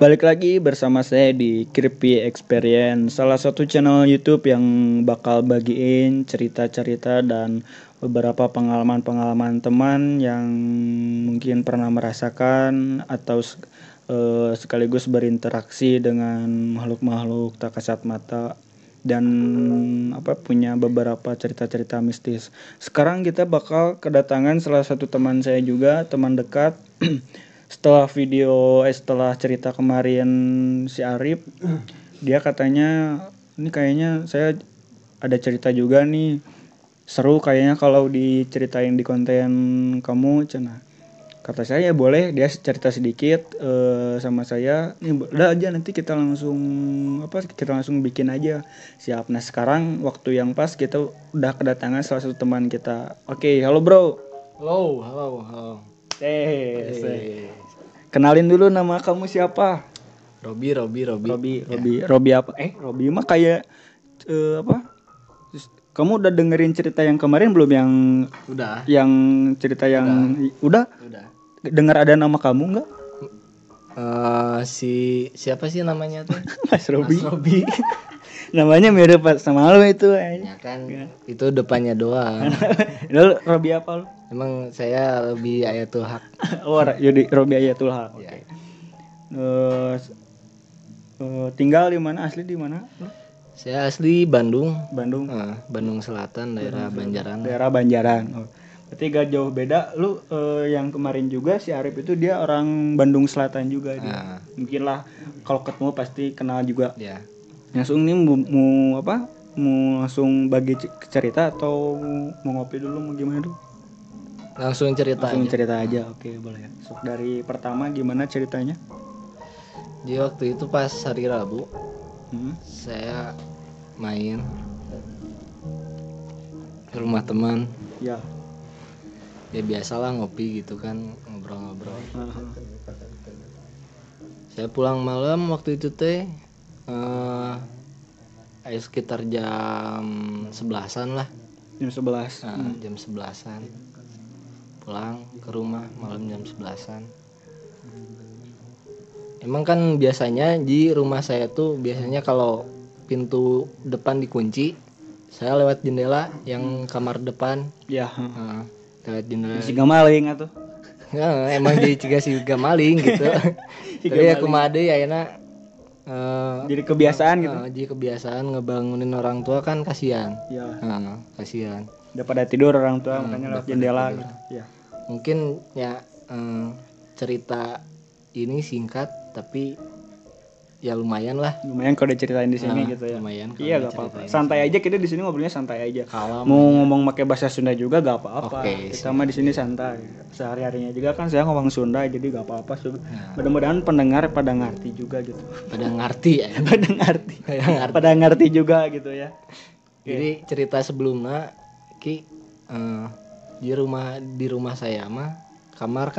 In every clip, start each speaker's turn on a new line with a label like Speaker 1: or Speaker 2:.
Speaker 1: Balik lagi bersama saya di Creepy Experience, salah satu channel YouTube yang bakal bagiin cerita-cerita dan beberapa pengalaman-pengalaman teman yang mungkin pernah merasakan atau sekaligus berinteraksi dengan makhluk-makhluk tak kasat mata dan punya beberapa cerita-cerita mistis. Sekarang kita bakal kedatangan salah satu teman saya juga, teman dekat. Setelah cerita kemarin si Arif, dia katanya ini kayaknya saya ada cerita juga nih, seru kayaknya kalau diceritain di konten kamu, cenah. Kata saya ya boleh, dia cerita sedikit sama saya. Ini udah aja, nanti kita langsung bikin aja. Siap. Nah sekarang waktu yang pas, kita udah kedatangan salah satu teman kita. Oke, halo bro.
Speaker 2: Halo.
Speaker 1: Kenalin dulu, nama kamu siapa?
Speaker 2: Robi.
Speaker 1: Robi apa? Robi mah kayak apa? Kamu udah dengerin cerita yang kemarin belum, yang
Speaker 2: Udah.
Speaker 1: Yang cerita yang udah? Dengar ada nama kamu nggak?
Speaker 2: Siapa sih namanya tuh?
Speaker 1: Mas Robi.
Speaker 2: Mas Robi.
Speaker 1: Namanya mirip sama lo itu.
Speaker 2: Ya kan, itu depannya doang.
Speaker 1: Lo Robi apa lo?
Speaker 2: Emang saya lebih Ayatul Haq.
Speaker 1: Oh, jadi Robi Ayatul Haq.
Speaker 2: Ya.
Speaker 1: Tinggal di mana? Asli di mana?
Speaker 2: Saya asli Bandung.
Speaker 1: Bandung
Speaker 2: Selatan, daerah Banjaran.
Speaker 1: Daerah Banjaran. Oh. Berarti gak jauh beda. Lu yang kemarin juga si Arif itu dia orang Bandung Selatan juga dia. Mungkin lah kalau ketemu pasti kenal juga.
Speaker 2: Ya.
Speaker 1: Langsung nih mau langsung bagi cerita atau mau ngopi dulu, mau gimana dulu?
Speaker 2: Langsung cerita
Speaker 1: aja. Oke, boleh. So, dari pertama gimana ceritanya?
Speaker 2: Di waktu itu pas hari Rabu, saya main ke rumah teman.
Speaker 1: Ya.
Speaker 2: Ya biasalah ngopi gitu kan, ngobrol-ngobrol. Saya pulang malam waktu itu teh sekitar jam 11-an lah.
Speaker 1: Jam 11.
Speaker 2: Jam 11-an. Pulang ke rumah malam jam 11-an. Emang kan biasanya di rumah saya tuh biasanya kalau pintu depan dikunci, saya lewat jendela yang kamar depan.
Speaker 1: Ya.
Speaker 2: Lewat jendela.
Speaker 1: Si maling atuh.
Speaker 2: Emang jadi ciga si maling gitu. Tapi aku made ya enak.
Speaker 1: Jadi kebiasaan gitu.
Speaker 2: Jadi kebiasaan ngebangunin orang tua kan kasihan.
Speaker 1: Ya.
Speaker 2: Kasihan.
Speaker 1: Udah pada tidur orang tua, makanya lewat jendela gitu. Ya.
Speaker 2: Mungkin ya cerita ini singkat tapi ya lumayan lah.
Speaker 1: Lumayan kalau diceritain di sini gitu ya.
Speaker 2: Lumayan.
Speaker 1: Iya, gak apa-apa. Santai aja, kita di sini ngobrolnya santai aja.
Speaker 2: Kalem
Speaker 1: mau
Speaker 2: aja.
Speaker 1: ngomong pakai bahasa Sunda juga gak apa-apa.
Speaker 2: Oke,
Speaker 1: kita mah di sini santai. Sehari-harinya juga kan saya ngomong Sunda, jadi gak apa-apa. Mudah-mudahan pendengar pada ngerti juga gitu.
Speaker 2: Pada ngerti ya.
Speaker 1: Pada ngerti juga gitu ya.
Speaker 2: Jadi cerita sebelumnya di rumah saya mah kamar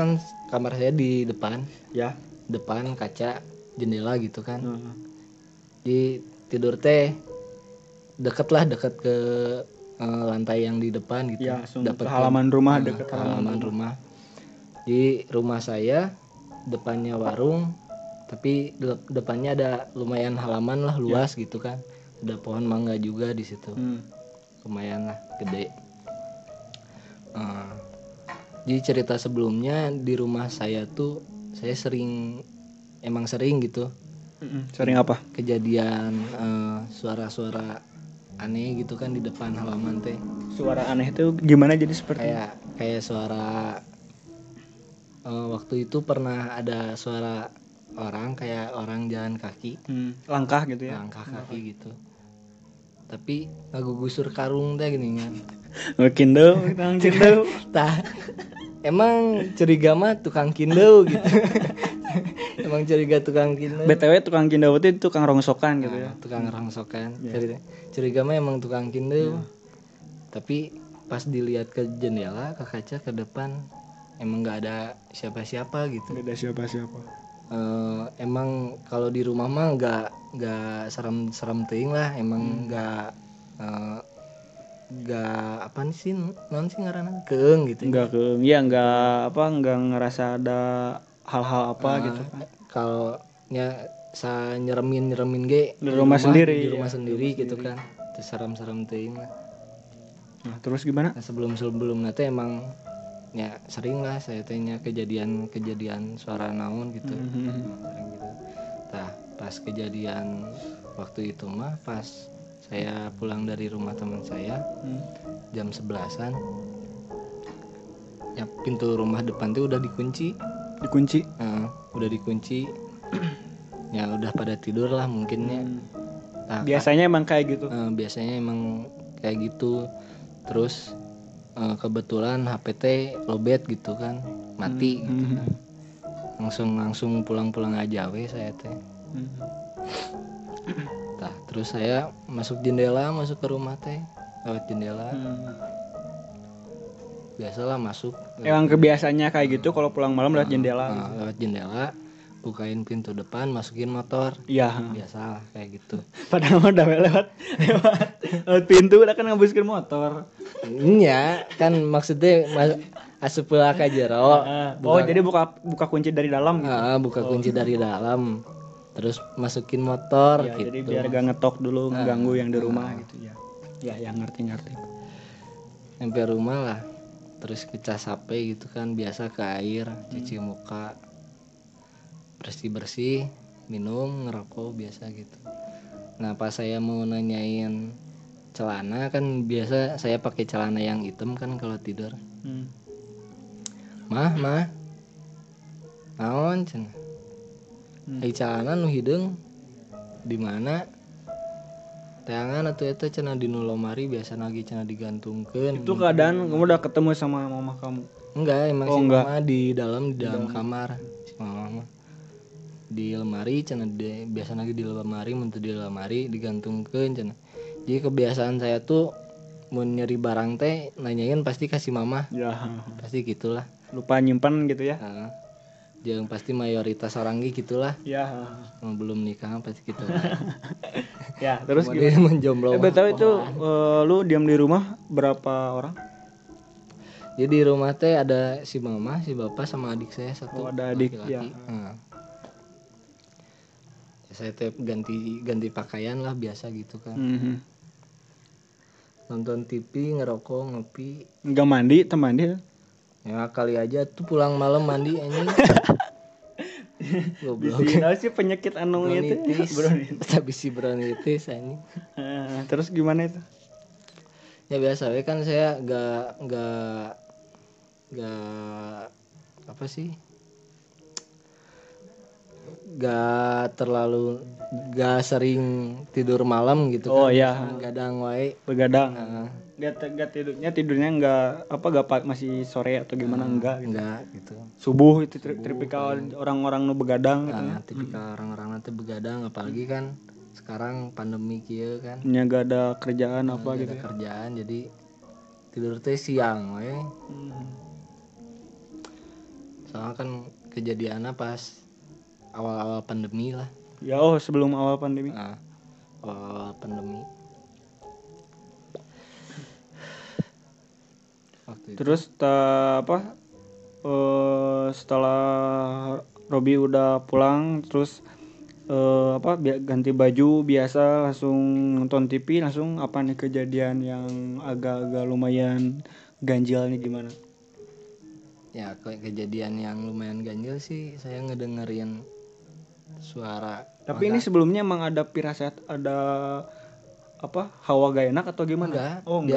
Speaker 2: saya di depan.
Speaker 1: Ya.
Speaker 2: Depan kaca jendela gitu kan. Di tidur teh deket ke lantai yang di depan gitu.
Speaker 1: Ya, dapet halaman rumah, deket
Speaker 2: halaman rumah. Di rumah saya depannya warung, tapi depannya ada lumayan halaman lah, luas gitu kan. Ada pohon mangga juga di situ. Lumayan lah gede. Di cerita sebelumnya di rumah saya tuh saya emang sering gitu.
Speaker 1: Sering apa?
Speaker 2: Kejadian suara-suara aneh gitu kan di depan halaman teh.
Speaker 1: Suara aneh itu gimana jadi seperti?
Speaker 2: Kayak suara waktu itu pernah ada suara orang kayak orang jalan kaki.
Speaker 1: Langkah gitu ya.
Speaker 2: Langkah kaki gitu. Tapi ngagugusur karung teh gini kan.
Speaker 1: Kindeu.
Speaker 2: Emang curiga mah tukang kindeu gitu. Emang curiga tukang kindeu.
Speaker 1: BTW tukang kindeu itu tukang rongsokan gitu ya.
Speaker 2: Tukang rongsokan. Curiga mah emang tukang kindeu. Tapi pas dilihat ke jendela, ke kaca, ke depan, emang nggak ada siapa-siapa gitu.
Speaker 1: Nggak ada siapa-siapa.
Speaker 2: Emang kalau di rumah mah nggak serem teuing lah. Emang nggak apa sih non sih ngaranna keung gitu.
Speaker 1: Enggak keung. Ya nggak ngerasa ada hal-hal apa gitu kan.
Speaker 2: Kalau ya sa nyeremin ge
Speaker 1: Di rumah sendiri,
Speaker 2: di rumah
Speaker 1: ya,
Speaker 2: sendiri
Speaker 1: rumah
Speaker 2: gitu
Speaker 1: sendiri.
Speaker 2: kan. Teu serem-serem teuing lah.
Speaker 1: Nah, terus gimana?
Speaker 2: Nah, sebelum nanti emang ya sering lah saya tanya kejadian suara naon gitu. Sering gitu. Nah, pas kejadian waktu itu mah pas saya pulang dari rumah teman saya jam 11-an, ya pintu rumah depan tuh udah dikunci. Udah dikunci. Ya udah pada tidur lah mungkinnya. Nah,
Speaker 1: Biasanya emang kayak gitu.
Speaker 2: biasanya emang kayak gitu. Terus kebetulan HPT lobet gitu kan, mati gitu kan. Langsung pulang aja saya teh. Nah, terus saya masuk ke rumah teh lewat jendela. Biasalah masuk.
Speaker 1: Emang kebiasaannya kayak gitu kalau pulang malam lewat jendela.
Speaker 2: Lewat jendela, bukain pintu depan, masukin motor.
Speaker 1: Iya.
Speaker 2: Biasalah kayak gitu.
Speaker 1: Padahal mah udah lewat pintu udah kan ngabuskeun motor.
Speaker 2: Iya, kan maksudnya asup pula ka jero.
Speaker 1: Jadi buka kunci dari dalam gitu.
Speaker 2: Buka kunci dari dalam. Terus masukin motor
Speaker 1: Ya,
Speaker 2: gitu.
Speaker 1: jadi biar gak ngetok dulu ngeganggu yang di rumah gitu ya. Ya, yang ngerti.
Speaker 2: Sampai rumah lah. Terus ngecas HP gitu kan, biasa ke air, cuci muka, bersih-bersih, minum, ngerokok biasa gitu. Nah, pas saya mau nanyain celana kan biasa saya pakai celana yang hitam kan kalau tidur. Mah naon cenah? Ai celana nu hideung di mana? Teangan atuh eta cenah di nu lomari biasa lagi cenah digantungkeun.
Speaker 1: Itu keadaan kamu udah ketemu sama mama kamu?
Speaker 2: Enggak, emang si mama di dalam kamar. Si mama mah di lemari cenah biasa lagi di lemari, mun teu di lemari digantungkeun cenah. Jadi kebiasaan saya tuh mun nyari barang teh nanyain pasti kasih mama.
Speaker 1: Ya.
Speaker 2: Pasti gitulah.
Speaker 1: Lupa nyimpan gitu ya.
Speaker 2: Jeung pasti mayoritas orang gitulah.
Speaker 1: Ya.
Speaker 2: Belum nikah pasti gitu.
Speaker 1: Ya, terus
Speaker 2: gimana? Menjomblo.
Speaker 1: Betul itu lu diam di rumah berapa orang?
Speaker 2: Jadi di rumah teh ada si mama, si bapak sama adik saya satu.
Speaker 1: Ada adik
Speaker 2: laki-laki. Ya. Saya teh ganti pakaian lah biasa gitu kan. Nonton TV, ngerokok, ngopi.
Speaker 1: Enggak mandi, mandi?
Speaker 2: Ya kali aja tuh pulang malam mandi ini. Goblok.
Speaker 1: Sih penyakit anu itu.
Speaker 2: Bronitis ini.
Speaker 1: Terus gimana itu?
Speaker 2: Ya biasa we kan saya gak apa sih? Gak sering tidur malam gitu kan.
Speaker 1: Iya.
Speaker 2: Gadang wae.
Speaker 1: Begadang. Gak tidurnya enggak masih sore atau gimana enggak
Speaker 2: gitu.
Speaker 1: Subuh itu tipikal orang-orang nu begadang gitu ya.
Speaker 2: Tipikal orang-orang nanti begadang apalagi kan sekarang pandemi kieu kan.
Speaker 1: Nya gak ada kerjaan apa gitu.
Speaker 2: Ada kerjaan jadi tidur teh siang we. Soalnya kan kejadiannya pas awal-awal pandemi lah.
Speaker 1: Ya sebelum awal pandemi.
Speaker 2: Awal pandemi.
Speaker 1: Terus setelah Robi udah pulang terus ganti baju biasa langsung nonton TV langsung apa nih kejadian yang agak-agak lumayan ganjil nih gimana?
Speaker 2: Ya kejadian yang lumayan ganjil sih saya ngedengerin suara.
Speaker 1: Tapi ini sebelumnya emang ada pirasat ada hawa gak enak atau gimana?
Speaker 2: Enggak,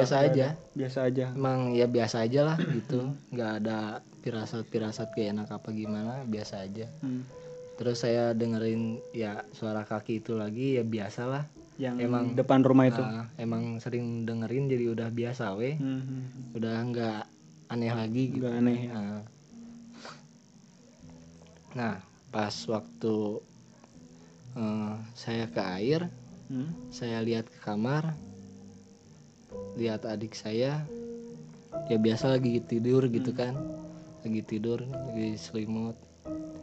Speaker 1: biasa aja.
Speaker 2: Emang ya biasa aja lah gitu. Enggak ada pirasat gak enak apa gimana, biasa aja. Terus saya dengerin ya suara kaki itu lagi ya biasalah.
Speaker 1: Yang emang depan rumah itu.
Speaker 2: Emang sering dengerin jadi udah biasa we. Udah enggak aneh lagi gitu.
Speaker 1: Enggak aneh.
Speaker 2: Nah, pas waktu saya ke air, saya lihat ke kamar, lihat adik saya ya biasa lagi tidur gitu kan, lagi tidur lagi selimut.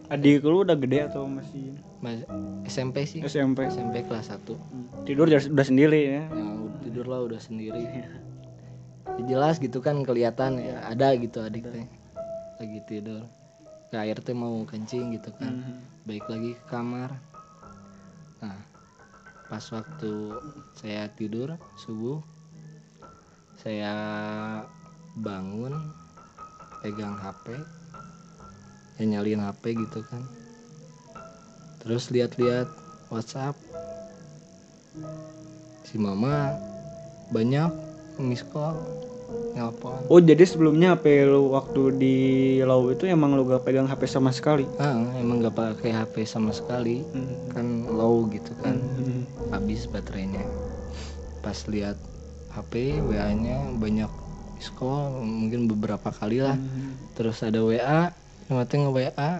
Speaker 1: Adik lu udah gede atau masih
Speaker 2: SMP sih?
Speaker 1: SMP
Speaker 2: kelas 1.
Speaker 1: Tidur udah sendiri ya?
Speaker 2: Tidur lah udah sendiri. Ya, jelas gitu kan kelihatan ya ada gitu adik teh lagi tidur. Ke air teh mau kencing gitu kan, balik lagi ke kamar. Nah, pas waktu saya tidur subuh, saya bangun pegang HP, ya nyalin HP gitu kan, terus lihat-lihat WhatsApp, si mama banyak miss call, nelpon.
Speaker 1: Oh jadi sebelumnya HP lu waktu di Lau itu emang lu gak pegang HP sama sekali?
Speaker 2: Emang gak pakai HP sama sekali, kan low gitu kan, habis baterainya. Pas lihat HP WA-nya banyak miss call, mungkin beberapa kali lah. Terus ada WA, mati nge-WA,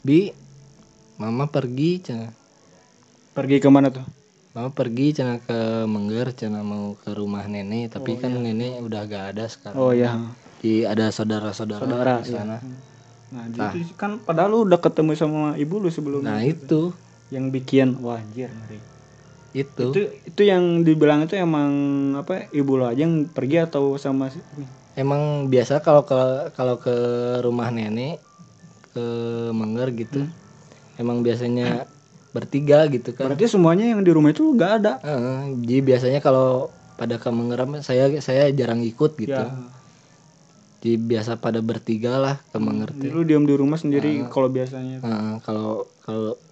Speaker 2: Bi, mama pergi cina.
Speaker 1: Pergi kemana tuh?
Speaker 2: Mama pergi cina ke Mengger, cina mau ke rumah nenek, tapi kan nenek udah gak ada sekarang.
Speaker 1: Oh iya.
Speaker 2: Jadi ada saudara di sana.
Speaker 1: Nah, jadi kan padahal lu udah ketemu sama ibu lu sebelumnya.
Speaker 2: Nah itu
Speaker 1: yang bikin wah anjir ngeri.
Speaker 2: Itu
Speaker 1: yang dibilang itu emang apa, ibu lo aja yang pergi atau sama
Speaker 2: emang biasa kalau ke rumah nenek ke Mengger gitu, emang biasanya bertiga gitu kan.
Speaker 1: Berarti semuanya yang di rumah itu nggak ada.
Speaker 2: Jadi biasanya kalau pada ke Mengger saya jarang ikut gitu ya. Jadi biasa pada bertiga lah ke Mengger.
Speaker 1: Lu diam di rumah sendiri kalau biasanya.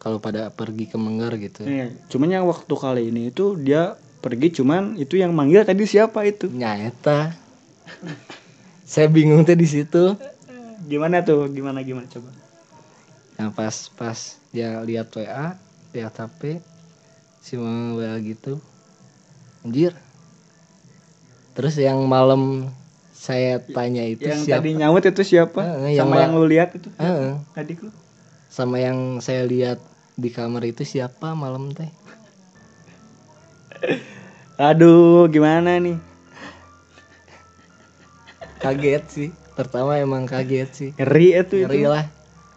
Speaker 2: Kalau pada pergi ke Mengger gitu.
Speaker 1: Iya, cuman yang waktu kali ini itu dia pergi, cuman itu yang manggil tadi siapa itu?
Speaker 2: Nyata. Saya bingung tuh di situ.
Speaker 1: Gimana tuh? Gimana coba?
Speaker 2: Yang pas dia lihat WA, lihat HP, si mama WA gitu. Anjir. Terus yang malam saya tanya itu
Speaker 1: yang
Speaker 2: siapa?
Speaker 1: Tadi nyaut itu siapa? Sama yang lu lihat itu? Adik lu?
Speaker 2: Sama yang saya lihat di kamar itu siapa malam teh?
Speaker 1: Aduh, gimana nih?
Speaker 2: Kaget sih. Pertama emang kaget sih.
Speaker 1: Ngeri itu.
Speaker 2: Ngeri lah.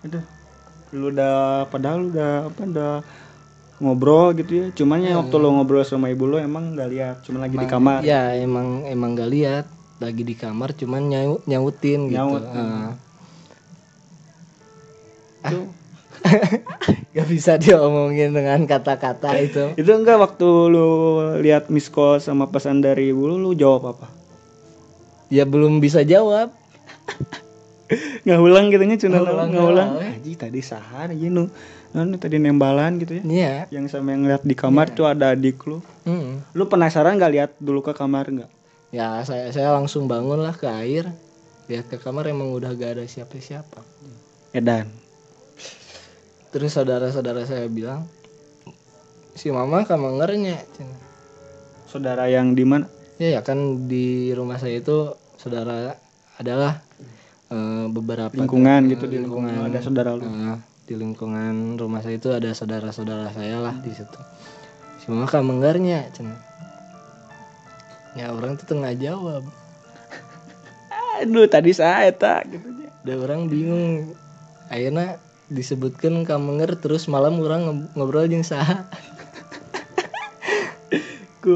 Speaker 1: Aduh. Padahal udah ngobrol gitu ya. Cuman ya waktu lu ngobrol sama ibu lu emang enggak lihat, cuma lagi di kamar.
Speaker 2: Ya, emang enggak lihat, lagi di kamar cuman nyautin gitu. Gak bisa diomongin dengan kata-kata itu.
Speaker 1: Itu enggak waktu lu lihat miss call sama pesan dari ibu lu jawab apa?
Speaker 2: Ya belum bisa jawab.
Speaker 1: Nggak ulang gitunya, cuma nggak ulang. Aji tadi sahar aja nu tadi nembalan gitu ya.
Speaker 2: Iya.
Speaker 1: Yang sama yang lihat di kamar tuh ada adik lu. Lu penasaran nggak lihat dulu ke kamar nggak?
Speaker 2: Ya saya langsung bangun lah ke air. Lihat ke kamar emang udah gak ada siapa-siapa.
Speaker 1: Edan.
Speaker 2: Terus saudara-saudara saya bilang, si mama ke Menggernya.
Speaker 1: Saudara yang di mana?
Speaker 2: Ya kan di rumah saya itu saudara adalah beberapa
Speaker 1: lingkungan gitu, di lingkungan ada saudara lu.
Speaker 2: Di lingkungan rumah saya itu ada saudara-saudara saya lah di situ. Si mama ke Menggernya. Ya orang tuh tengah jawab.
Speaker 1: Aduh tadi saya tak gitu.
Speaker 2: Ada orang bingung. Akhirnya disebutkan ka Mengger, terus malam orang ngobrol jeung saha.
Speaker 1: Ku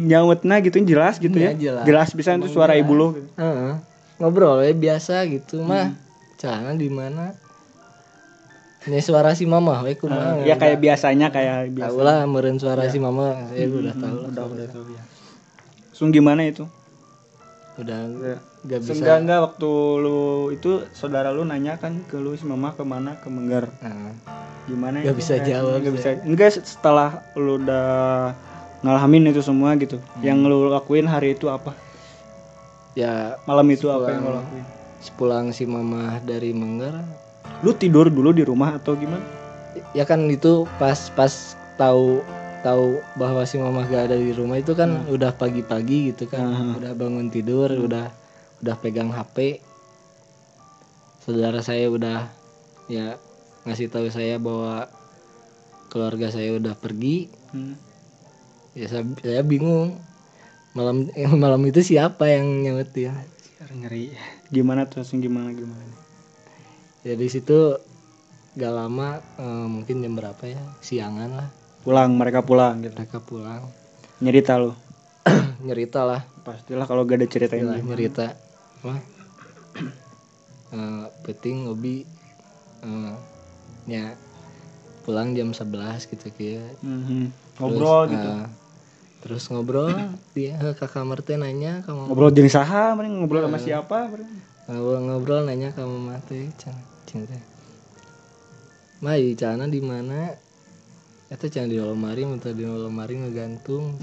Speaker 1: nyautna gitu jelas gitu ya. Jelas bisa itu suara ibu lo gitu.
Speaker 2: Ngobrol ya biasa gitu mah. Celana di mana? Ini suara si mama we kumaha.
Speaker 1: Ya kayak biasanya kayak biasa.
Speaker 2: Tahu lah meureun suara si mama, saya udah tahu.
Speaker 1: Udah tahu ya. Sung gimana itu?
Speaker 2: Udah gak bisa.
Speaker 1: Enggak waktu lu itu saudara lu nanya kan ke lu si mama kemana, ke Mengger. Gimana?
Speaker 2: Gak bisa jawab.
Speaker 1: Gak bisa. Enggak, setelah lu udah ngalamin itu semua gitu. Yang lu lakuin hari itu apa?
Speaker 2: Ya
Speaker 1: malam itu apa yang lu lakuin?
Speaker 2: Sepulang si mama dari Mengger,
Speaker 1: lu tidur dulu di rumah atau gimana?
Speaker 2: Ya kan itu pas tahu bahwa si mama gak ada di rumah itu kan udah pagi-pagi gitu kan. Udah bangun tidur, udah pegang HP. Saudara saya udah ya ngasih tahu saya bahwa keluarga saya udah pergi. Ya saya bingung. Malam itu siapa yang nyautin?
Speaker 1: Ngeri. Gimana tuh? Gimana?
Speaker 2: Ya di situ gak lama, mungkin jam berapa ya? Siangan lah. Mereka pulang.
Speaker 1: Nyerita lu?
Speaker 2: Nyerita lah.
Speaker 1: Pastilah kalau gak ada ceritain.
Speaker 2: Nyerita. Wah. Peting ngobi. Ya pulang jam 11 gitu ya.
Speaker 1: Ngobrol gitu.
Speaker 2: Terus ngobrol dia ke kamar teh nanya ke mama.
Speaker 1: Ngobrol jeung saha, mending ngobrol sama siapa?
Speaker 2: Ngobrol nanya ke mama teh cinta. Mah ieu celana di mana? Eta can di lemari, minta di lemari ngegantung.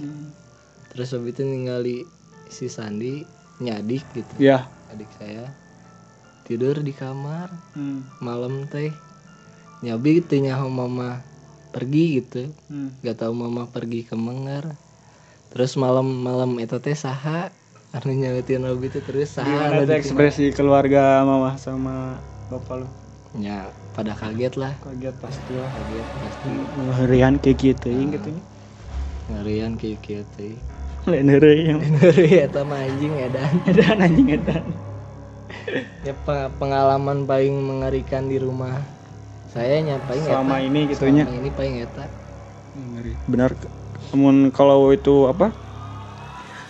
Speaker 2: Terus habis itu ningali si Sandi nyadik gitu.
Speaker 1: Iya.
Speaker 2: Adik saya tidur di kamar. Malam teh nyabi teh nyaho mama pergi gitu. Gak tahu mama pergi ke Mengger. Terus malam eta teh saha anu nyautin abi teh terus saha
Speaker 1: Gimana tuh ekspresi keluarga mama sama bapak lu?
Speaker 2: Ya pada kaget lah.
Speaker 1: Kaget pasti.
Speaker 2: Ngerian
Speaker 1: kayak gitu gitu.
Speaker 2: Ngerian kayak gitu.
Speaker 1: Lain heureuy
Speaker 2: eta mah anjing edan.
Speaker 1: Anjing edan.
Speaker 2: Ya pengalaman paling mengerikan di rumah saya nya paling
Speaker 1: selama eta. Ini gitunya.
Speaker 2: Selama ini paling eta.
Speaker 1: Ngeri. Benar. Namun kalau itu apa?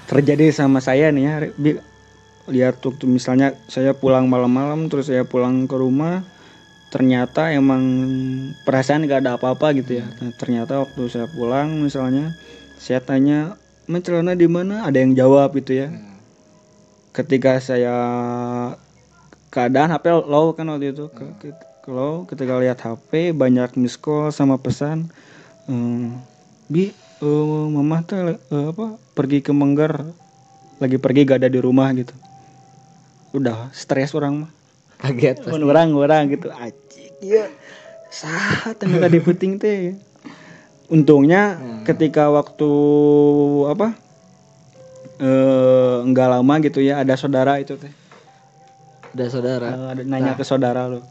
Speaker 1: Terjadi sama saya nih ya. Lihat waktu misalnya saya pulang malam-malam terus saya pulang ke rumah ternyata emang perasaan gak ada apa-apa gitu ya. Ternyata waktu saya pulang misalnya saya tanya celana di mana? Ada yang jawab gitu ya. Ketika saya keadaan HP low kan waktu itu, low ketika lihat HP banyak miss call sama pesan, mama tuh pergi ke Mengger, lagi pergi gak ada di rumah gitu. Udah stres orang mah.
Speaker 2: Kaget.
Speaker 1: Orang gitu, acik ya. Saha ternyata di puting teh. Untungnya ketika waktu enggak lama gitu ya ada saudara itu teh.
Speaker 2: Ada saudara.
Speaker 1: Nanya ke saudara lo.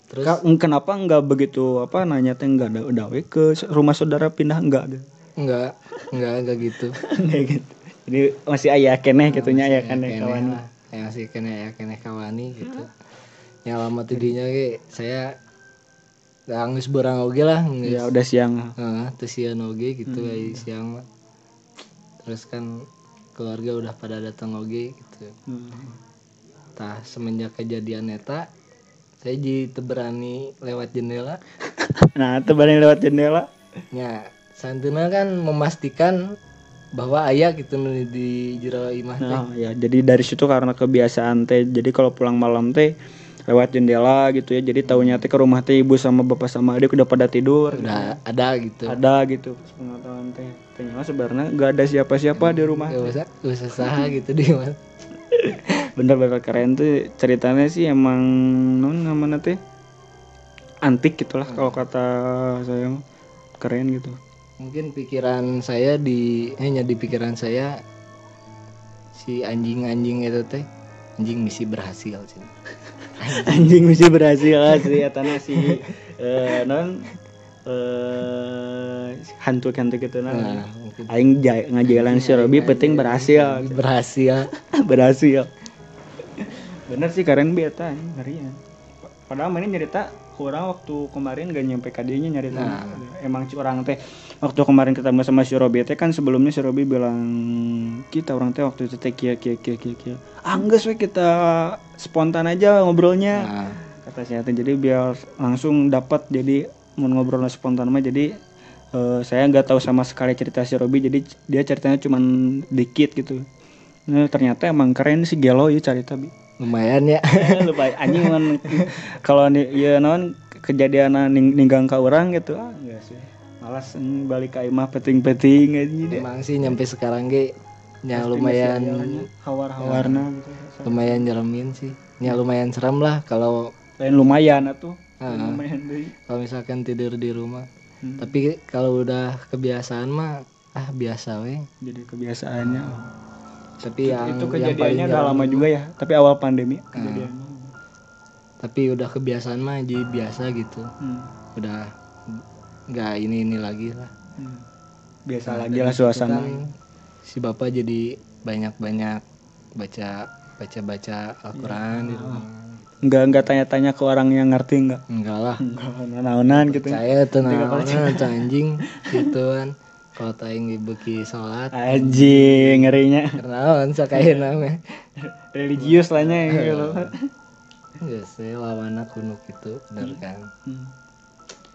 Speaker 2: Terus
Speaker 1: kenapa enggak begitu nanya teh enggak ada udah ke rumah saudara pindah enggak?
Speaker 2: Enggak gitu.
Speaker 1: Enggak gitu. Jadi masih aya keneh gitunya aya keneh kawan.
Speaker 2: Masih keneh kawani gitu. Yang lama tidinya ge saya geus beurang oge lah.
Speaker 1: Ya udah siang.
Speaker 2: Teu siang oge gitu siang mah. Terus kan keluarga udah pada datang oge gitu. Tah semenjak kejadian eta saya jadi berani lewat jendela.
Speaker 1: Nah, teu berani lewat jendela.
Speaker 2: Ya, santeuna kan memastikan bahwa aya gitu di jero imah teh.
Speaker 1: Nah, ya jadi dari situ karena kebiasaan teh. Jadi kalau pulang malam teh lewat jendela gitu ya. Jadi taunya teh ke rumah teh ibu sama bapak sama adik udah pada tidur.
Speaker 2: Udah gitu.
Speaker 1: Ada gitu. Pengetahuan teh. Ternyata sebenarnya enggak ada siapa-siapa di rumah.
Speaker 2: Enggak usah saha gitu di mana.
Speaker 1: Bener-bener keren tuh ceritanya sih emang namanya teh antik gitulah kalau kata saya keren gitu.
Speaker 2: Mungkin pikiran saya hanya di pikiran saya si anjing itu teh anjing misi berhasil sih.
Speaker 1: Anjing misi berhasil asli atana si hantu gitu aing ngajalan si Robi penting berhasil. Bener sih keren biata ngerian. Padahal mana nyerita kurang waktu kemarin gak nyampe kadinya nyarita. Emang orang teh waktu kemarin ketemu sama si Robi teh kan sebelumnya si Robi bilang kita orang teh waktu itu teh kia. Geus we kita spontan aja ngobrolnya. Kata saya teh jadi biar langsung dapat jadi mau ngobrol spontan mah jadi saya enggak tahu sama sekali cerita si Robi jadi dia ceritanya cuman dikit gitu. Nah, ternyata emang keren sih gelo ya cerita bi.
Speaker 2: Lumayan ya.
Speaker 1: Lumayan anjing kalau ya non kejadian ninggang ka urang gitu enggak sih. Malas balik ka imah peting-peting aja.
Speaker 2: Emang sih nyampe sekarang ge nya lumayan
Speaker 1: hawar-hawarna gitu.
Speaker 2: Lumayan nyeremin sih. Nya lumayan serem lah kalau
Speaker 1: lain lumayan atuh. Lumayan deui.
Speaker 2: Kalau misalkan tidur di rumah. Tapi kalau udah kebiasaan mah biasa we.
Speaker 1: Jadi kebiasaannya.
Speaker 2: Tapi
Speaker 1: itu kejadiannya udah lama juga ya, tapi awal pandemi kejadiannya.
Speaker 2: Tapi udah kebiasaan mah jadi biasa gitu. Udah nggak ini lagi lah.
Speaker 1: Biasa lagi lah suasana.
Speaker 2: Kan, si bapak jadi banyak baca Al-Quran di rumah.
Speaker 1: Enggak tanya-tanya ke orang yang ngerti enggak?
Speaker 2: Enggak lah.
Speaker 1: Naonan gitu.
Speaker 2: Saya tuh naonan anjing gituan. Kalau taing beuki salat
Speaker 1: anjing ngerinya.
Speaker 2: Naon sakayeuna mah.
Speaker 1: Religius lahnya gitu.
Speaker 2: Geus lawana kuno kitu bener kan.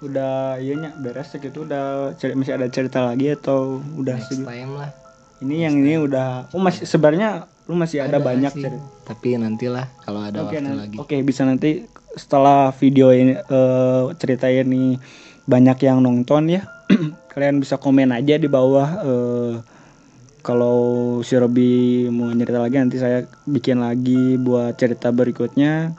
Speaker 1: udah nya beres segitu, udah masih ada cerita lagi atau udah
Speaker 2: next
Speaker 1: segitu?
Speaker 2: time lah.
Speaker 1: Ini yang ini udah masih sebenarnya lu masih ada banyak
Speaker 2: sih,
Speaker 1: cerita.
Speaker 2: tapi nantilah kalau ada waktu lagi.
Speaker 1: Oke, bisa nanti setelah video ini cerita ini banyak yang nonton ya. Kalian bisa komen aja di bawah kalau si Robi mau cerita lagi, nanti saya bikin lagi buat cerita berikutnya.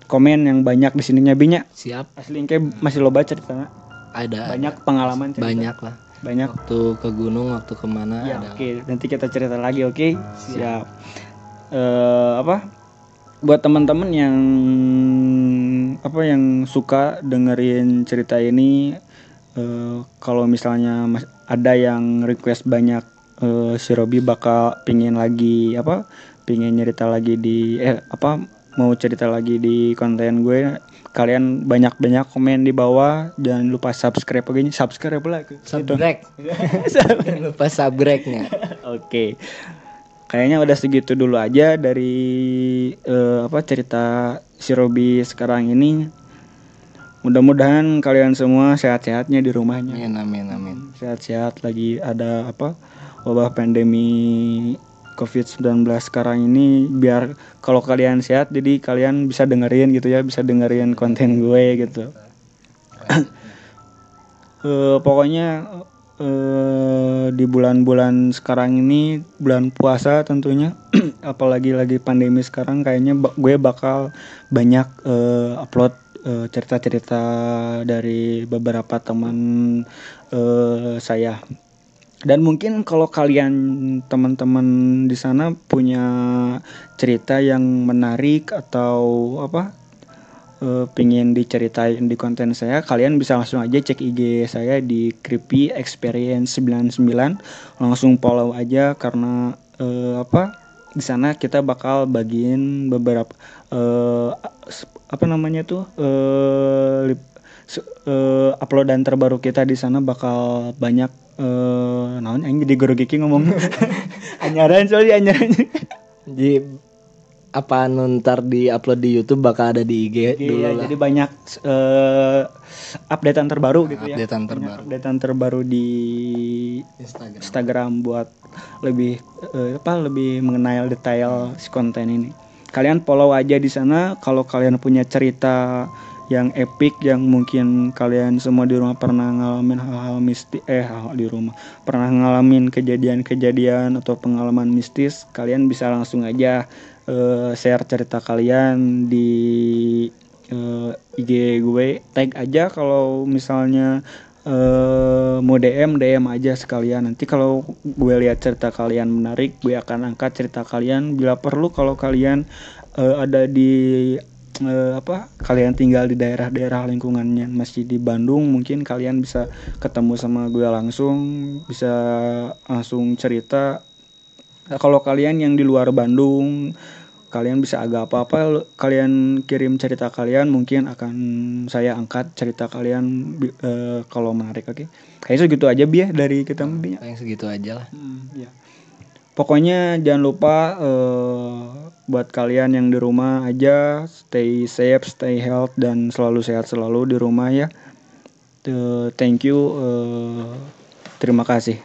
Speaker 1: Komen yang banyak di sininya Binya.
Speaker 2: Siap.
Speaker 1: Asli kayak masih loba cerita.
Speaker 2: Ada.
Speaker 1: Banyak pengalaman cerita.
Speaker 2: Banyak lah.
Speaker 1: Banyak.
Speaker 2: Waktu ke gunung, waktu kemana
Speaker 1: ya,
Speaker 2: ada.
Speaker 1: Oke. Nanti kita cerita lagi, oke? Siap. Buat teman-teman yang yang suka dengerin cerita ini, kalau misalnya ada yang request banyak, si Robi bakal pingin cerita lagi di mau cerita lagi di konten gue. Kalian banyak komen di bawah, jangan lupa subscribe lah.
Speaker 2: Jangan lupa subscribe-nya.
Speaker 1: Oke. Kayaknya udah segitu dulu aja dari cerita si Robi sekarang ini. Mudah-mudahan kalian semua sehat-sehatnya di rumahnya.
Speaker 2: Amin.
Speaker 1: Sehat-sehat, lagi ada wabah pandemi COVID-19 sekarang ini, biar kalau kalian sehat jadi kalian bisa dengerin konten gue gitu. Pokoknya di bulan-bulan sekarang ini, bulan puasa tentunya, apalagi lagi pandemi sekarang, kayaknya gue bakal banyak upload cerita-cerita dari beberapa teman saya. Dan mungkin kalau kalian teman-teman di sana punya cerita yang menarik atau pingin diceritain di konten saya, kalian bisa langsung aja cek IG saya di Creepy Experience 99, langsung follow aja, karena di sana kita bakal bagiin beberapa uploadan terbaru kita. Di sana bakal banyak aing jadi gorogeki ngomong anyaran
Speaker 2: Jadi apa ntar di upload di YouTube bakal ada di IG dulu
Speaker 1: ya,
Speaker 2: lah.
Speaker 1: jadi banyak updatean terbaru gitu ya. Updatean terbaru di Instagram buat lebih lebih mengenal detail si konten ini. Kalian follow aja di sana. Kalau kalian punya cerita yang epic, yang mungkin kalian semua di rumah pernah ngalamin hal-hal mistis, pernah ngalamin kejadian-kejadian atau pengalaman mistis, kalian bisa langsung aja share cerita kalian di IG gue, tag aja kalau misalnya mau DM aja sekalian. Nanti kalau gue lihat cerita kalian menarik, gue akan angkat cerita kalian. Bila perlu, kalau kalian ada di kalian tinggal di daerah-daerah lingkungannya masih di Bandung, mungkin kalian bisa ketemu sama gue langsung, bisa langsung cerita. Kalau kalian yang di luar Bandung, kalian bisa agak apa-apa, kalian kirim cerita kalian, mungkin akan saya angkat cerita kalian kalau menarik. Oke. Kayaknya segitu aja dari kita.
Speaker 2: Paling segitu aja lah.
Speaker 1: Ya. Pokoknya jangan lupa buat kalian yang di rumah aja, stay safe, stay health, dan selalu sehat selalu di rumah ya. Thank you. Terima kasih.